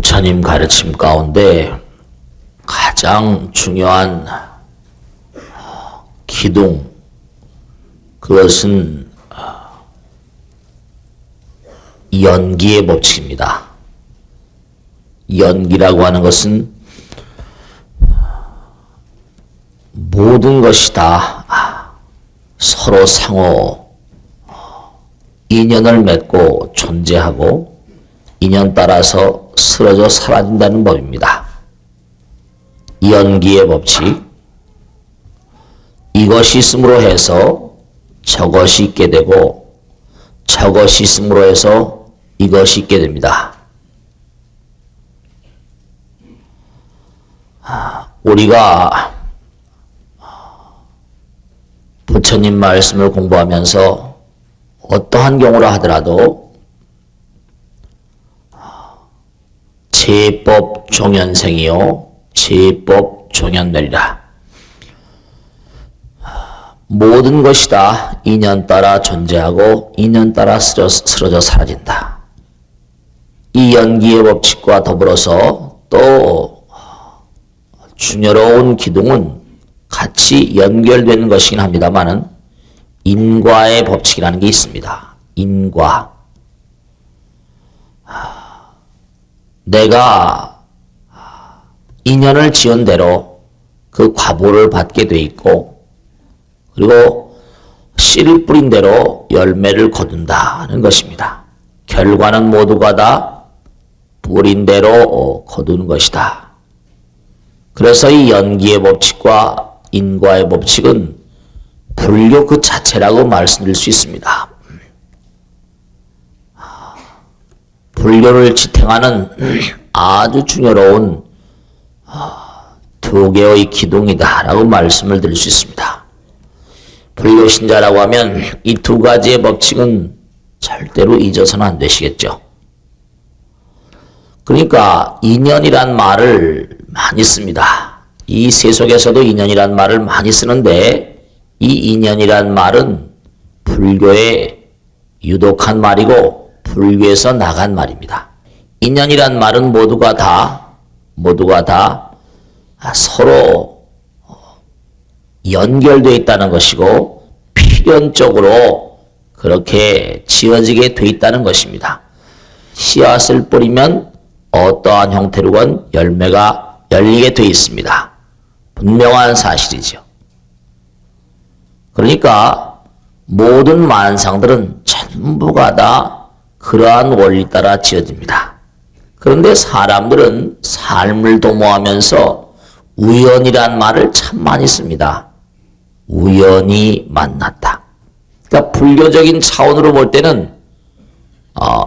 부처님 가르침 가운데 가장 중요한 기둥, 그것은 연기의 법칙입니다. 연기라고 하는 것은 모든 것이 다 서로 상호 인연을 맺고 존재하고 인연 따라서 쓰러져 사라진다는 법입니다. 연기의 법칙, 이것이 있음으로 해서 저것이 있게 되고 저것이 있음으로 해서 이것이 있게 됩니다. 우리가 부처님 말씀을 공부하면서 어떠한 경우라 하더라도 제법 종연생이요 제법 종연멸이라. 모든 것이 다 인연 따라 존재하고 인연 따라 쓰러져 사라진다. 이 연기의 법칙과 더불어서 또 중요로운 기둥은 같이 연결되는 것이긴 합니다만은 인과의 법칙이라는 게 있습니다. 인과. 내가 인연을 지은 대로 그 과보를 받게 돼 있고, 그리고 씨를 뿌린 대로 열매를 거둔다는 것입니다. 결과는 모두가 다 뿌린 대로 거두는 것이다. 그래서 이 연기의 법칙과 인과의 법칙은 불교 그 자체라고 말씀드릴 수 있습니다. 불교를 지탱하는 아주 중요로운 두 개의 기둥이다라고 말씀을 드릴 수 있습니다. 불교 신자라고 하면 이 두 가지의 법칙은 절대로 잊어서는 안 되시겠죠. 그러니까 인연이란 말을 많이 씁니다. 이 세속에서도 인연이란 말을 많이 쓰는데 이 인연이란 말은 불교의 유독한 말이고 불교에서 나간 말입니다. 인연이란 말은 모두가 다 서로 연결되어 있다는 것이고 필연적으로 그렇게 지어지게 되어 있다는 것입니다. 씨앗을 뿌리면 어떠한 형태로건 열매가 열리게 되어 있습니다. 분명한 사실이죠. 그러니까 모든 만상들은 전부가 다 그러한 원리 따라 지어집니다. 그런데 사람들은 삶을 도모하면서 우연이란 말을 참 많이 씁니다. 우연히 만났다. 그러니까 불교적인 차원으로 볼 때는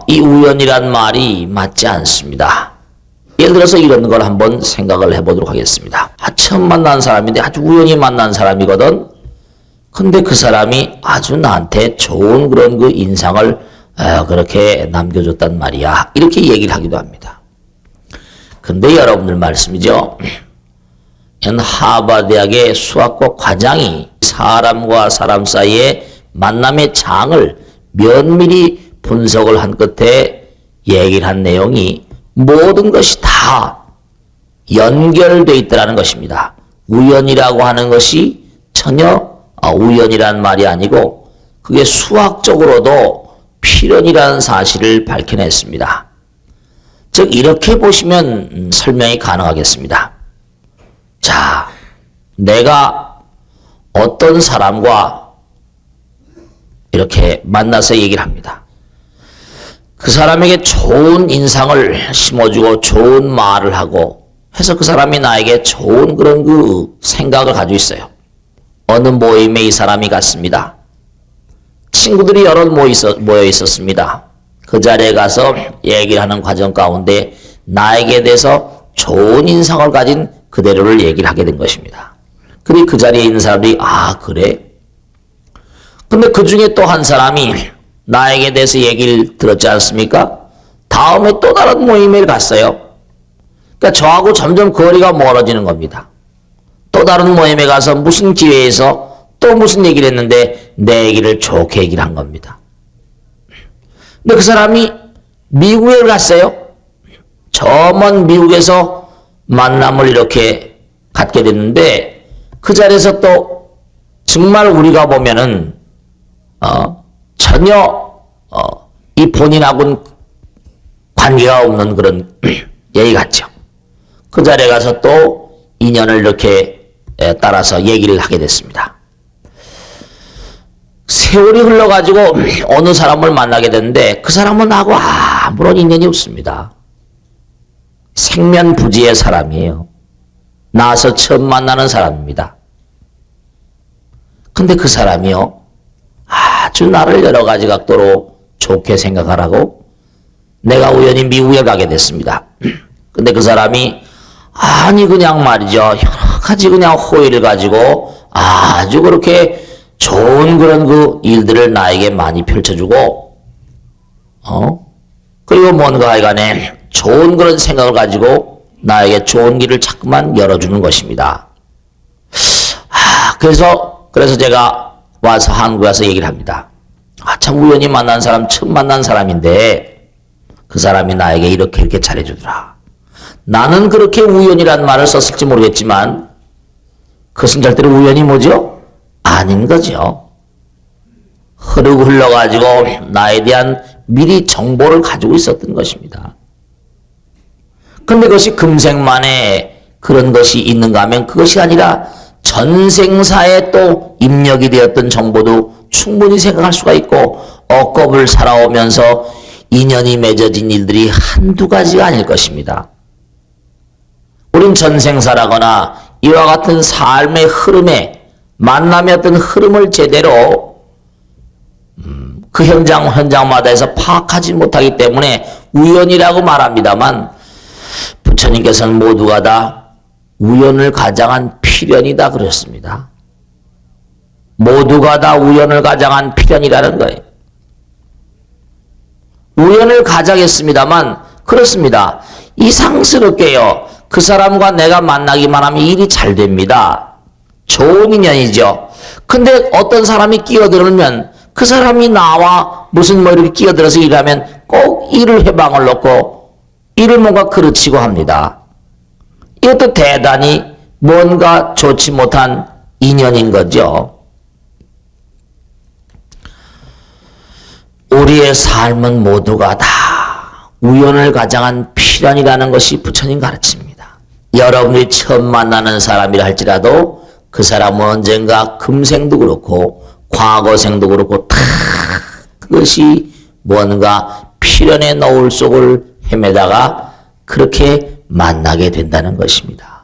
이 우연이란 말이 맞지 않습니다. 예를 들어서 이런 걸 한번 생각을 해보도록 하겠습니다. 처음 만난 사람인데 아주 우연히 만난 사람이거든. 근데 그 사람이 아주 나한테 좋은 그런 그 인상을 그렇게 남겨줬단 말이야. 이렇게 얘기를 하기도 합니다. 근데 여러분들 말씀이죠. 하버드대학의 수학과 과장이 사람과 사람 사이의 만남의 장을 면밀히 분석을 한 끝에 얘기를 한 내용이 모든 것이 다 연결되어 있다는 것입니다. 우연이라고 하는 것이 전혀 우연이라는 말이 아니고 그게 수학적으로도 필연이라는 사실을 밝혀냈습니다. 즉 이렇게 보시면 설명이 가능하겠습니다. 자, 내가 어떤 사람과 이렇게 만나서 얘기를 합니다. 그 사람에게 좋은 인상을 심어주고 좋은 말을 하고 해서 그 사람이 나에게 좋은 그런 그 생각을 가지고 있어요. 어느 모임에 이 사람이 갔습니다. 친구들이 여러 모여 있었습니다. 그 자리에 가서 얘기를 하는 과정 가운데 나에게 대해서 좋은 인상을 가진 그대로를 얘기를 하게 된 것입니다. 그리고 그 자리에 있는 사람들이 그래? 근데 그 중에 또 한 사람이 나에게 대해서 얘기를 들었지 않습니까? 다음에 또 다른 모임에 갔어요. 그러니까 저하고 점점 거리가 멀어지는 겁니다. 또 다른 모임에 가서 무슨 기회에서 또 무슨 얘기를 했는데 내 얘기를 좋게 얘기를 한 겁니다. 근데 그 사람이 미국에 갔어요. 저 먼 미국에서 만남을 이렇게 갖게 됐는데 그 자리에서 또 정말 우리가 보면은 전혀 이 본인하고는 관계가 없는 그런 얘기 같죠. 그 자리에 가서 또 인연을 이렇게 따라서 얘기를 하게 됐습니다. 세월이 흘러가지고 어느 사람을 만나게 됐는데 그 사람은 나하고 아무런 인연이 없습니다. 생면부지의 사람이에요. 나와서 처음 만나는 사람입니다. 근데 그 사람이요, 아주 나를 여러 가지 각도로 좋게 생각하라고 내가 우연히 미국에 가게 됐습니다. 근데 그 사람이 아니 그냥 말이죠, 여러 가지 그냥 호의를 가지고 아주 그렇게 좋은 그런 그 일들을 나에게 많이 펼쳐주고 그리고 뭔가 하여간에 좋은 그런 생각을 가지고 나에게 좋은 길을 자꾸만 열어주는 것입니다. 그래서 제가 와서 한국에 와서 얘기를 합니다. 참 우연히 만난 사람, 처음 만난 사람인데 그 사람이 나에게 이렇게 잘해주더라. 나는 그렇게 우연이란 말을 썼을지 모르겠지만 그것은 절대로 우연이 뭐죠? 아닌 거죠. 흐르고 흘러가지고 나에 대한 미리 정보를 가지고 있었던 것입니다. 근데 그것이 금생만에 그런 것이 있는가 하면 그것이 아니라 전생사에 또 입력이 되었던 정보도 충분히 생각할 수가 있고 억겁을 살아오면서 인연이 맺어진 일들이 한두 가지가 아닐 것입니다. 우린 전생사라거나 이와 같은 삶의 흐름에 만남의 어떤 흐름을 제대로 그 현장마다에서 파악하지 못하기 때문에 우연이라고 말합니다만 부처님께서는 모두가 다 우연을 가장한 필연이다 그러셨습니다. 모두가 다 우연을 가장한 필연이라는 거예요. 우연을 가장했습니다만 그렇습니다. 이상스럽게요. 그 사람과 내가 만나기만 하면 일이 잘 됩니다. 좋은 인연이죠. 근데 어떤 사람이 끼어들면 그 사람이 나와 무슨 이렇게 끼어들어서 일하면 꼭 일을 해방을 놓고 일을 뭔가 그르치고 합니다. 이것도 대단히 뭔가 좋지 못한 인연인 거죠. 우리의 삶은 모두가 다 우연을 가장한 필연이라는 것이 부처님 가르칩니다. 여러분이 처음 만나는 사람이라 할지라도 그 사람은 언젠가 금생도 그렇고 과거생도 그렇고 다 그것이 뭔가 필연의 노을 속을 헤매다가 그렇게 만나게 된다는 것입니다.